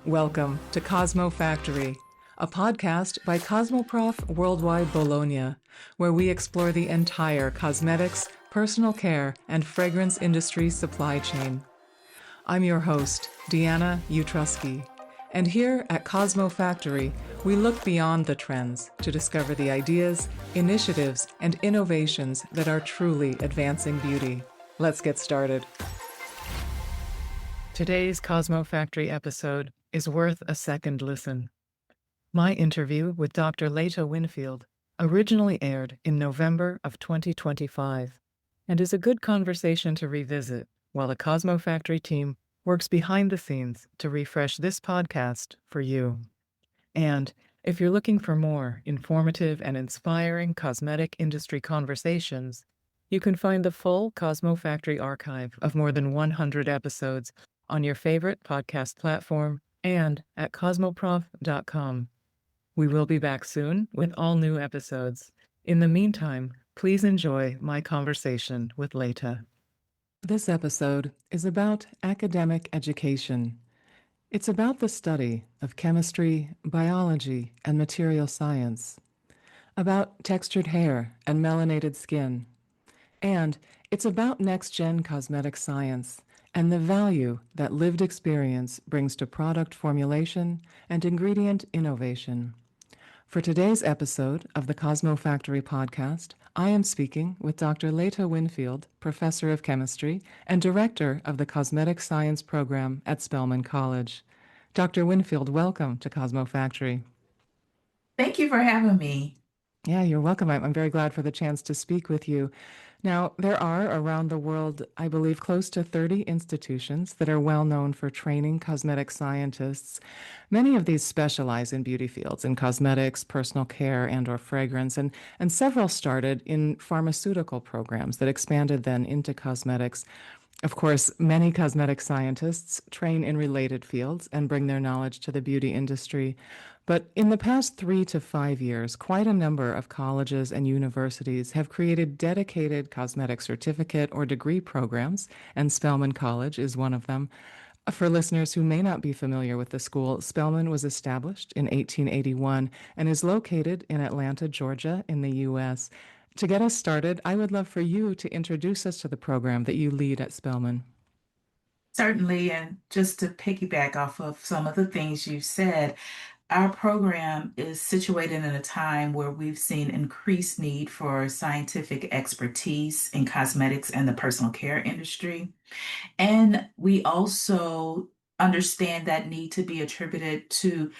Welcome to CosmoFactory, a podcast by Cosmoprof Worldwide Bologna, where we explore the entire cosmetics, personal care, and fragrance industry supply chain. I'm your host, Deanna Utrusky, and here at CosmoFactory, we look beyond the trends to discover the ideas, initiatives, and innovations that are truly advancing beauty. Let's get started. Today's CosmoFactory episode is worth a second listen. My interview with Dr. Leyte Winfield originally aired in November of 2025 and is a good conversation to revisit while the CosmoFactory team works behind the scenes to refresh this podcast for you. And if you're looking for more informative and inspiring cosmetic industry conversations, you can find the full CosmoFactory archive of more than 100 episodes on your favorite podcast platform and at cosmoprof.com. We will be back soon with all new episodes. In the meantime, please enjoy my conversation with Leyte. This episode is about academic education. It's about the study of chemistry, biology, and material science, about textured hair and melanated skin, and it's about next-gen cosmetic science and the value that lived experience brings to product formulation and ingredient innovation. For today's episode of the CosmoFactory podcast, I am speaking with Dr. Leyte Winfield, Professor of Chemistry and Director of the Cosmetic Science Program at Spelman College. Dr. Winfield, welcome to CosmoFactory. Thank you for having me. Yeah, you're welcome. I'm very glad for the chance to speak with you. Now, there are around the world, I believe, close to 30 institutions that are well known for training cosmetic scientists. Many of these specialize in beauty fields, in cosmetics, personal care, and/or fragrance, and several started in pharmaceutical programs that expanded then into cosmetics. Of course, many cosmetic scientists train in related fields and bring their knowledge to the beauty industry. But in the past 3 to 5 years, quite a number of colleges and universities have created dedicated cosmetic certificate or degree programs, and Spelman College is one of them. For listeners who may not be familiar with the school, Spelman was established in 1881 and is located in Atlanta, Georgia, in the U.S. To get us started, I would love for you to introduce us to the program that you lead at Spelman. Certainly, and just to piggyback off of some of the things you said, our program is situated in a time where we've seen increased need for scientific expertise in cosmetics and the personal care industry. And we also understand that need to be attributed to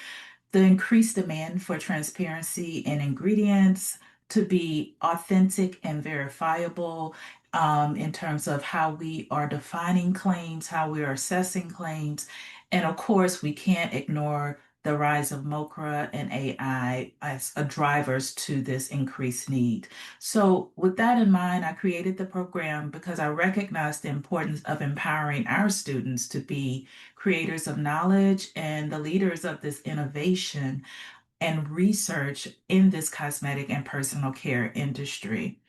the increased demand for transparency in ingredients, to be authentic and verifiable in terms of how we are defining claims, how we are assessing claims. And of course, we can't ignore the rise of MOCRA and AI as drivers to this increased need. So, with that in mind, I created the program because I recognize the importance of empowering our students to be creators of knowledge and the leaders of this innovation and research in this cosmetic and personal care industry.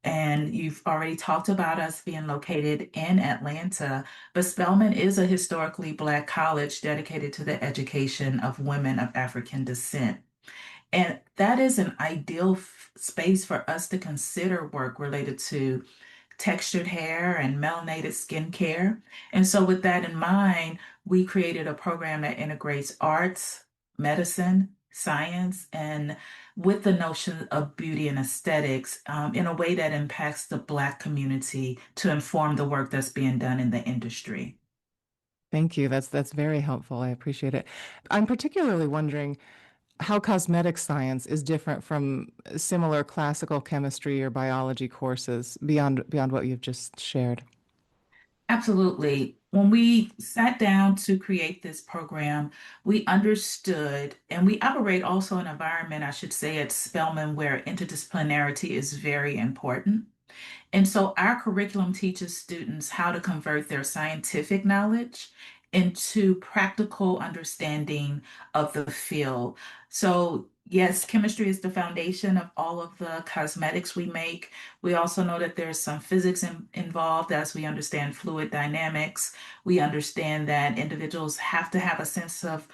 And you've already talked about us being located in Atlanta, but Spelman is a historically Black college dedicated to the education of women of African descent. And that is an ideal space for us to consider work related to textured hair and melanated skincare. And so, with that in mind, we created a program that integrates arts, medicine, science, and with the notion of beauty and aesthetics in a way that impacts the Black community to inform the work that's being done in the industry. Thank you. That's very helpful. I appreciate it. I'm particularly wondering how cosmetic science is different from similar classical chemistry or biology courses beyond what you've just shared. Absolutely. When we sat down to create this program, we understood, and we operate also in an environment, I should say, at Spelman, where interdisciplinarity is very important. And so our curriculum teaches students how to convert their scientific knowledge into practical understanding of the field. So Yes, chemistry is the foundation of all of the cosmetics we make. We also know that there's some physics involved as we understand fluid dynamics. We understand that individuals have to have a sense of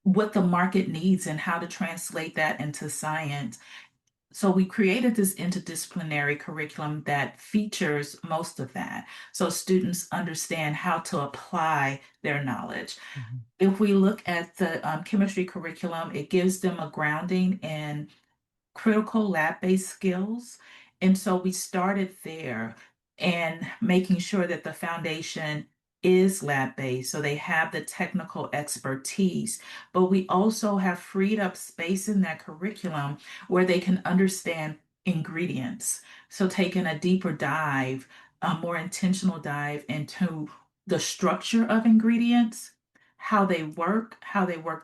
what the market needs and how to translate that into science. So we created this interdisciplinary curriculum that features most of that. So students understand how to apply their knowledge. Mhm. If we look at the chemistry curriculum, it gives them a grounding in critical lab-based skills. And so we started there and making sure that the foundation is lab-based, so they have the technical expertise. But we also have freed up space in that curriculum where they can understand ingredients. So taking a deeper dive, a more intentional dive into the structure of ingredients, how they work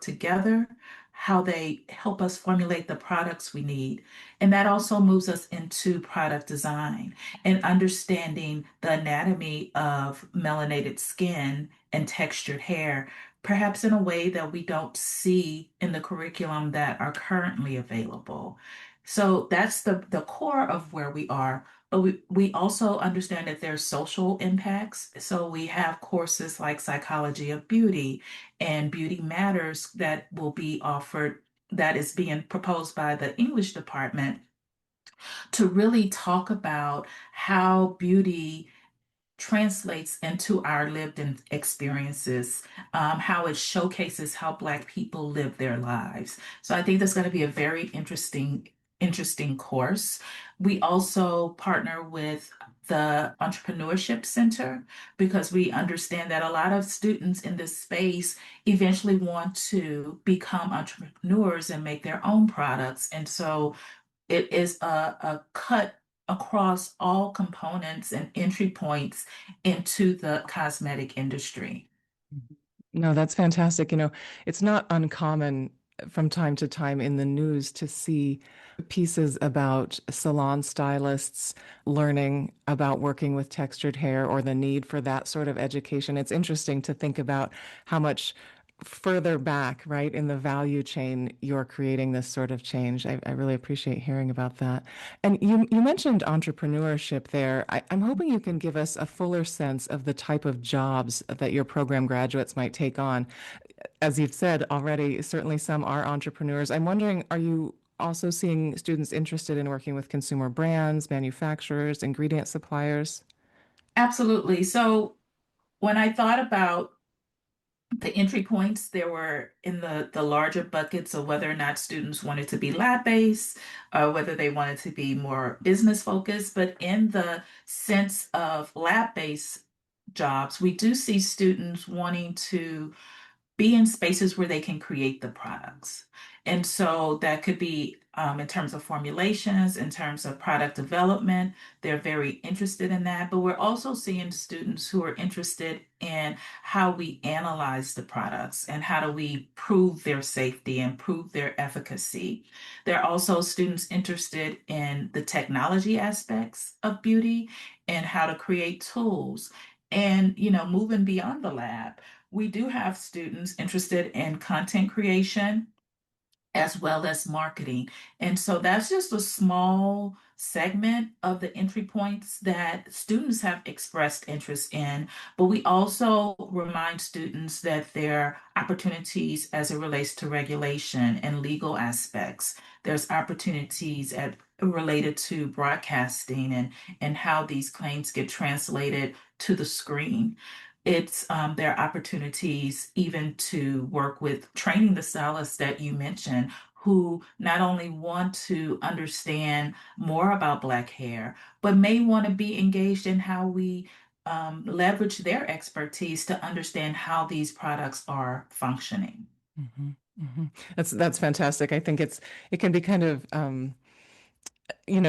together, how they help us formulate the products we need. And that also moves us into product design and understanding the anatomy of melanated skin and textured hair, perhaps in a way that we don't see in the curriculum that are currently available. So that's the core of where we are. But we also understand that there's social impacts. So we have courses like Psychology of Beauty and Beauty Matters that will be offered, that is being proposed by the English department to really talk about how beauty translates into our experiences, how it showcases how Black people live their lives. So I think that's going to be a very interesting course. We also partner with the Entrepreneurship Center because we understand that a lot of students in this space eventually want to become entrepreneurs and make their own products. And so it is a cut across all components and entry points into the cosmetic industry. No, that's fantastic. It's not uncommon from time to time in the news to see pieces about salon stylists learning about working with textured hair or the need for that sort of education. It's interesting to think about how much further back, right, in the value chain, you're creating this sort of change. I really appreciate hearing about that. And you mentioned entrepreneurship there. I'm hoping you can give us a fuller sense of the type of jobs that your program graduates might take on. As you've said already, certainly some are entrepreneurs. I'm wondering, are you also seeing students interested in working with consumer brands, manufacturers, ingredient suppliers? Absolutely. So when I thought about the entry points, there were in the larger buckets of whether or not students wanted to be lab-based, whether they wanted to be more business focused. But in the sense of lab-based jobs, we do see students wanting to be in spaces where they can create the products. And so that could be in terms of formulations, in terms of product development. They're very interested in that. But we're also seeing students who are interested in how we analyze the products and how do we prove their safety and prove their efficacy. There are also students interested in the technology aspects of beauty and how to create tools. And, moving beyond the lab, we do have students interested in content creation as well as marketing. And so that's just a small segment of the entry points that students have expressed interest in. But we also remind students that there are opportunities as it relates to regulation and legal aspects. There's opportunities related to broadcasting and how these claims get translated to the screen. There are opportunities even to work with training the stylists that you mentioned, who not only want to understand more about Black hair, but may want to be engaged in how we leverage their expertise to understand how these products are functioning. Mhm, mhm. That's fantastic. I think it can be kind of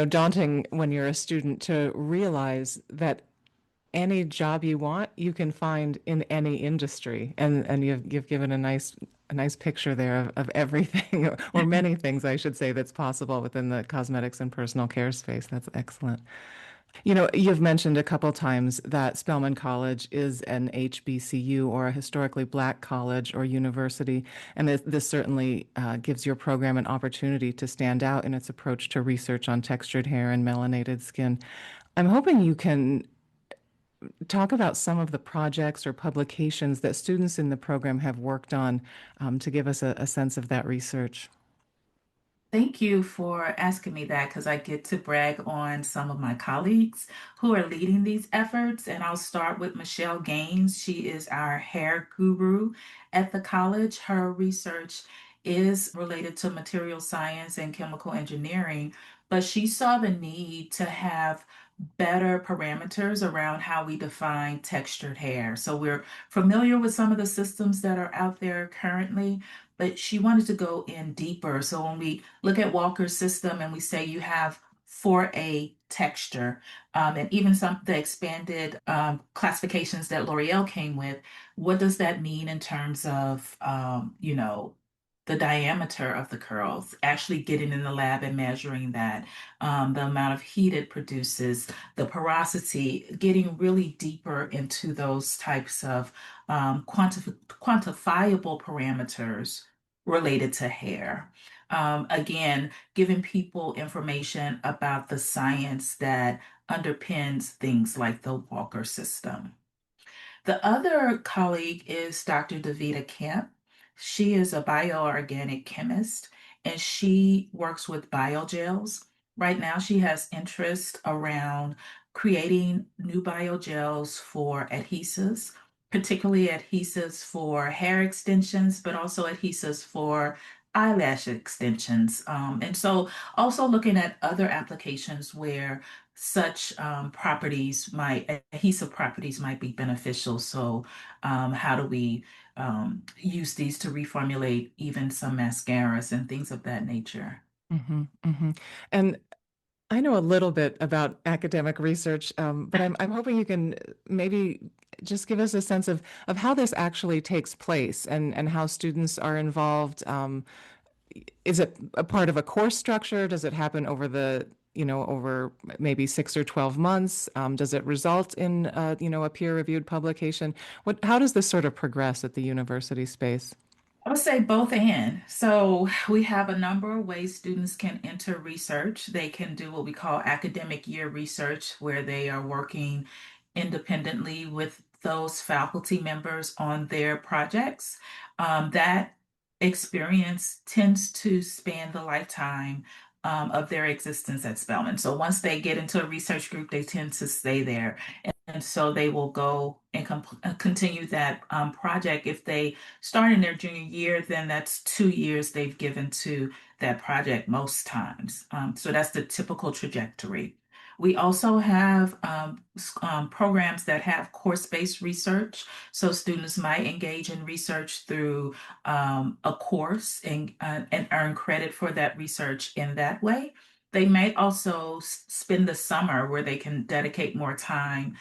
daunting when you're a student to realize that any job you want, you can find in any industry. And you've given a nice picture there of everything or many things I should say that's possible within the cosmetics and personal care space. That's excellent. You know, you've mentioned a couple times that Spelman College is an HBCU or a historically black college or university, and this certainly gives your program an opportunity to stand out in its approach to research on textured hair and melanated skin. I'm hoping you can talk about some of the projects or publications that students in the program have worked on to give us a sense of that research. Thank you for asking me that because I get to brag on some of my colleagues who are leading these efforts. And I'll start with Michelle Gaines. She is our hair guru at the college. Her research is related to material science and chemical engineering, but she saw the need to have better parameters around how we define textured hair. So we're familiar with some of the systems that are out there currently, but she wanted to go in deeper. So when we look at Walker's system and we say you have 4A texture, and even some the expanded classifications that L'Oreal came with, what does that mean in terms of the diameter of the curls, actually getting in the lab and measuring that, the amount of heat it produces, the porosity, getting really deeper into those types of quantifiable parameters related to hair. Again, giving people information about the science that underpins things like the Walker system. The other colleague is Dr. Davita Kemp. She is a bioorganic chemist and she works with biogels. Right now, she has interest around creating new biogels for adhesives, particularly adhesives for hair extensions, but also adhesives for eyelash extensions. And so, also looking at other applications where such adhesive properties might be beneficial. So, how do we use these to reformulate even some mascaras and things of that nature? Hmm, hmm. And I know a little bit about academic research, but I'm hoping you can maybe just give us a sense of how this actually takes place and how students are involved. Is it a part of a course structure? Does it happen over over maybe 6 or 12 months? Does it result in, a peer-reviewed publication? How does this sort of progress at the university space? I would say both and. So we have a number of ways students can enter research. They can do what we call academic year research, where they are working independently with those faculty members on their projects. That experience tends to span the lifetime of their existence at Spelman. So once they get into a research group, they tend to stay there. And so they will go and continue that project. If they start in their junior year, then that's 2 years they've given to that project most times. So that's the typical trajectory. We also have programs that have course-based research. So students might engage in research through a course and earn credit for that research in that way. They may also spend the summer where they can dedicate more time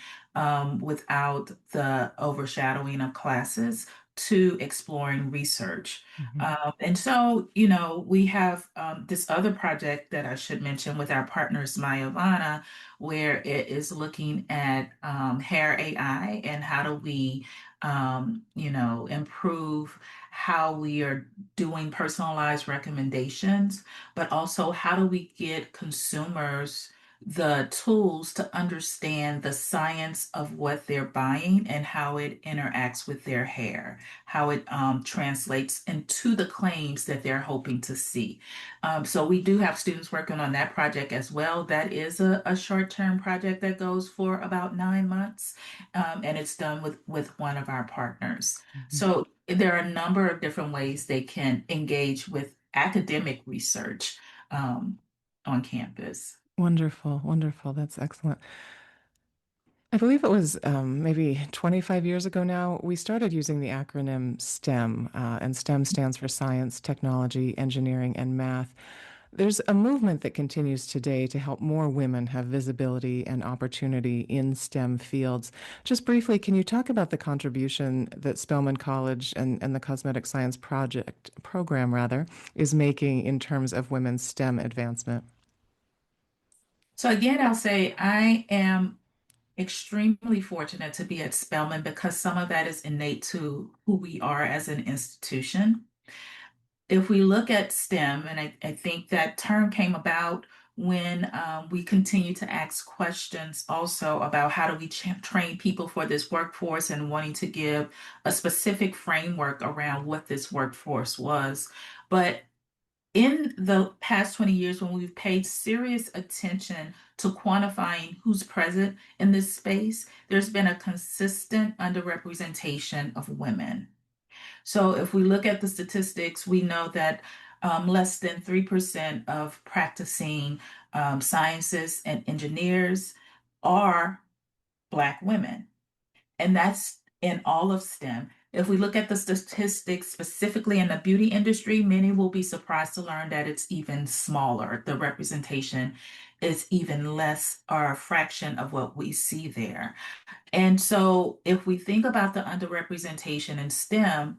without the overshadowing of classes to exploring research. Mhm. And so, we have this other project that I should mention with our partners, Myavana, where it is looking at hair AI and how do we, improve how we are doing personalized recommendations, but also how do we get consumers the tools to understand the science of what they're buying and how it interacts with their hair, how it translates into the claims that they're hoping to see. So we do have students working on that project as well. That is a short-term project that goes for about 9 months, and it's done with one of our partners. Mhm. So there are a number of different ways they can engage with academic research on campus. Wonderful, wonderful. That's excellent. I believe it was maybe 25 years ago now, we started using the acronym STEM, and STEM stands for science, technology, engineering, and math. There's a movement that continues today to help more women have visibility and opportunity in STEM fields. Just briefly, can you talk about the contribution that Spelman College and the Cosmetic Science Program rather, is making in terms of women's STEM advancement? So again, I'll say I am extremely fortunate to be at Spelman because some of that is innate to who we are as an institution. If we look at STEM, and I think that term came about when we continue to ask questions also about how do we train people for this workforce and wanting to give a specific framework around what this workforce was. But in the past 20 years, when we've paid serious attention to quantifying who's present in this space, there's been a consistent underrepresentation of women. So if we look at the statistics, we know that less than 3% of practicing scientists and engineers are Black women. And that's in all of STEM. If we look at the statistics specifically in the beauty industry, many will be surprised to learn that it's even smaller. The representation is even less or a fraction of what we see there. And so if we think about the underrepresentation in STEM,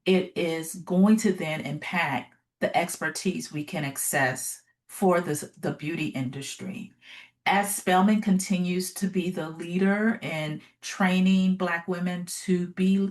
it is going to then impact the expertise we can access for the beauty industry. As Spelman continues to be the leader in training Black women to be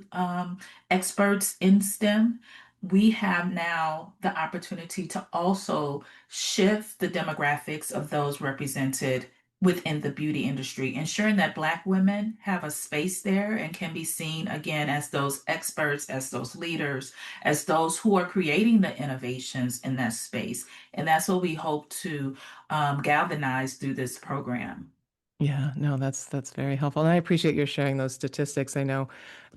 experts in STEM, we have now the opportunity to also shift the demographics of those represented within the beauty industry, ensuring that Black women have a space there and can be seen again as those experts, as those leaders, as those who are creating the innovations in that space. And that's what we hope to galvanize through this program. Yeah, no, that's very helpful. And I appreciate your sharing those statistics. I know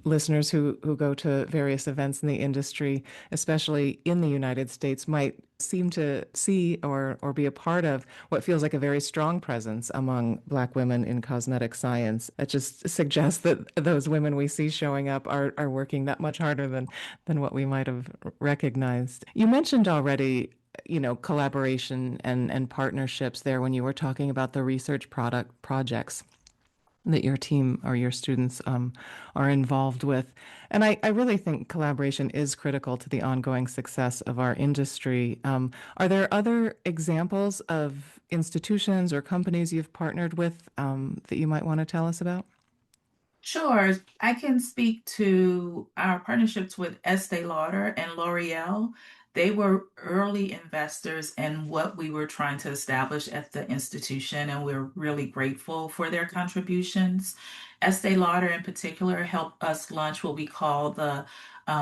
listeners who go to various events in the industry, especially in the United States, might seem to see or be a part of what feels like a very strong presence among Black women in cosmetic science. It just suggests that those women we see showing up are working that much harder than what we might have recognized. You mentioned already collaboration and partnerships there when you were talking about the research product projects that your team or your students are involved with. And I really think collaboration is critical to the ongoing success of our industry. Are there other examples of institutions or companies you've partnered with that you might want to tell us about? Sure, I can speak to our partnerships with Estee Lauder and L'Oreal. They were early investors in what we were trying to establish at the institution, and we're really grateful for their contributions. Estee Lauder, in particular, helped us launch what we call the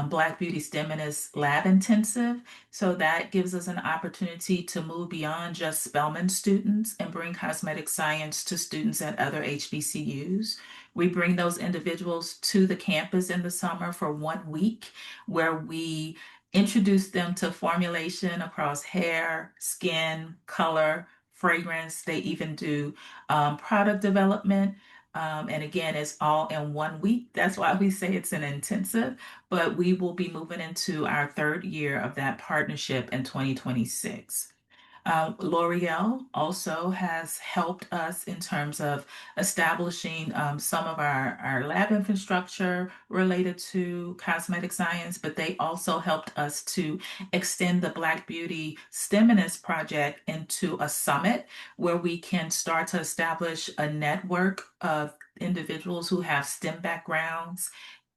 Black Beauty STEMinist Lab Intensive. So that gives us an opportunity to move beyond just Spelman students and bring cosmetic science to students at other HBCUs. We bring those individuals to the campus in the summer for 1 week where we introduce them to formulation across hair, skin, color, fragrance. They even do product development. And again, it's all in 1 week. That's why we say it's an intensive, but we will be moving into our third year of that partnership in 2026. L'Oreal also has helped us in terms of establishing some of our lab infrastructure related to cosmetic science, but they also helped us to extend the Black Beauty STEMinist project into a summit where we can start to establish a network of individuals who have STEM backgrounds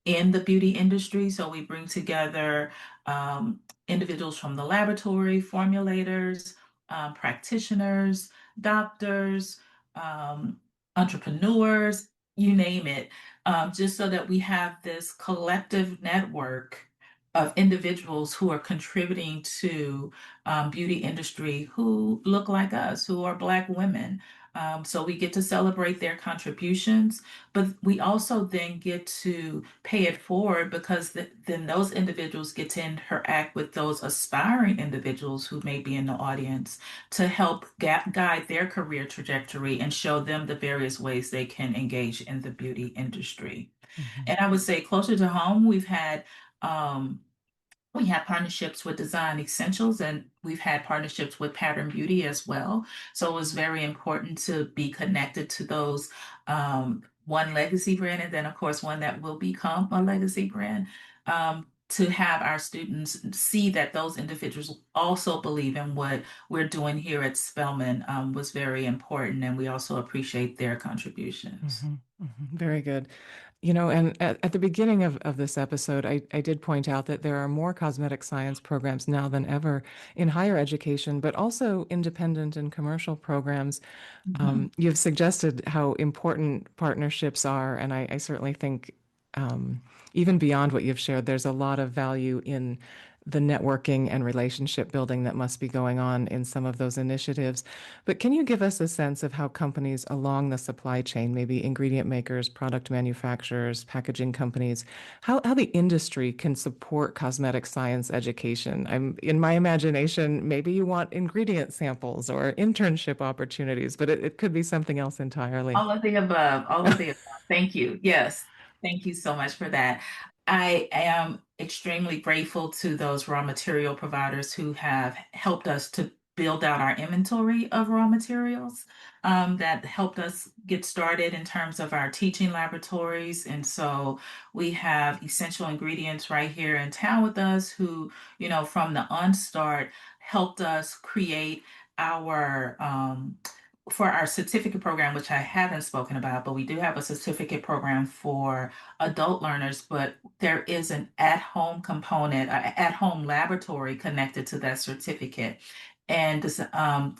in the beauty industry. So we bring together individuals from the laboratory, formulators, practitioners, doctors, entrepreneurs, you name it, just so that we have this collective network of individuals who are contributing to beauty industry who look like us, who are Black women. So we get to celebrate their contributions, but we also then get to pay it forward because then those individuals get to interact with those aspiring individuals who may be in the audience to help guide their career trajectory and show them the various ways they can engage in the beauty industry. Mhm. And I would say closer to home, um, we have partnerships with Design Essentials and we've had partnerships with Pattern Beauty as well. So it was very important to be connected to those one legacy brand and then, of course, one that will become a legacy brand. to have our students see that those individuals also believe in what we're doing here at Spelman was very important, and we also appreciate their contributions. Very good. And at the beginning of this episode, I did point out that there are more cosmetic science programs now than ever in higher education, but also independent and commercial programs. Mhm. You've suggested how important partnerships are, and I certainly think even beyond what you've shared, there's a lot of value in the networking and relationship building that must be going on in some of those initiatives. But can you give us a sense of how companies along the supply chain, maybe ingredient makers, product manufacturers, packaging companies, how the industry can support cosmetic science education? I'm in my imagination, maybe you want ingredient samples or internship opportunities, but it could be something else entirely. All of the above, all of the above. Thank you. Yes, thank you so much for that. I am extremely grateful to those raw material providers who have helped us to build out our inventory of raw materials, that helped us get started in terms of our teaching laboratories. And so we have essential ingredients right here in town with us who, from the onstart, helped us create our for our certificate program, which I haven't spoken about, but we do have a certificate program for adult learners, but there is an at-home component, an at-home laboratory connected to that certificate. And this,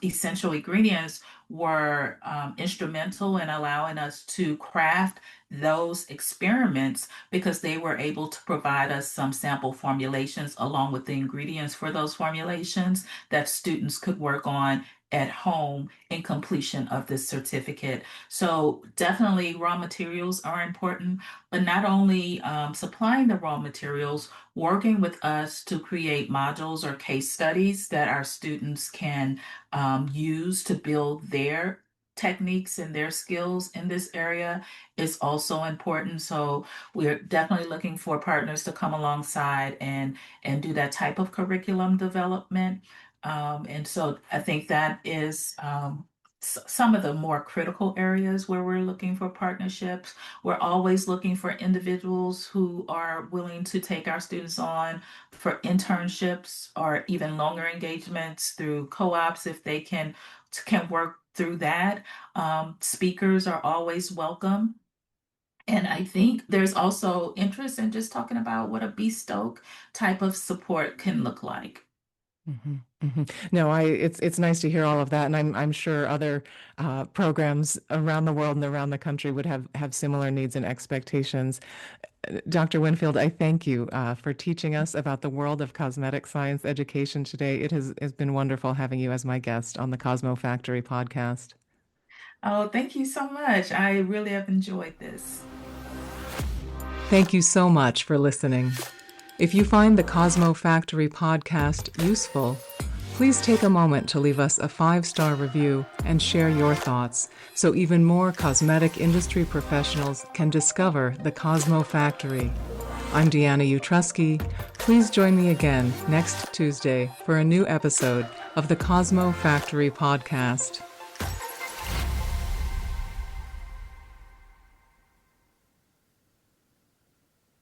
essential ingredients were instrumental in allowing us to craft those experiments because they were able to provide us some sample formulations along with the ingredients for those formulations that students could work on at home in completion of this certificate. So definitely raw materials are important, but not only supplying the raw materials, working with us to create modules or case studies that our students can use to build their techniques and their skills in this area is also important. So we're definitely looking for partners to come alongside and do that type of curriculum development. And so I think that is some of the more critical areas where we're looking for partnerships. We're always looking for individuals who are willing to take our students on for internships or even longer engagements through co-ops if they can work through that. Speakers are always welcome. And I think there's also interest in just talking about what a bespoke type of support can look like. No, it's nice to hear all of that, and I'm sure other programs around the world and around the country would have similar needs and expectations. Dr. Winfield, I thank you for teaching us about the world of cosmetic science education today. It has been wonderful having you as my guest on the CosmoFactory podcast. Oh, thank you so much. I really have enjoyed this. Thank you so much for listening. If you find the CosmoFactory podcast useful, please take a moment to leave us a 5-star review and share your thoughts so even more cosmetic industry professionals can discover the CosmoFactory. I'm Deanna Utrusky. Please join me again next Tuesday for a new episode of the CosmoFactory podcast.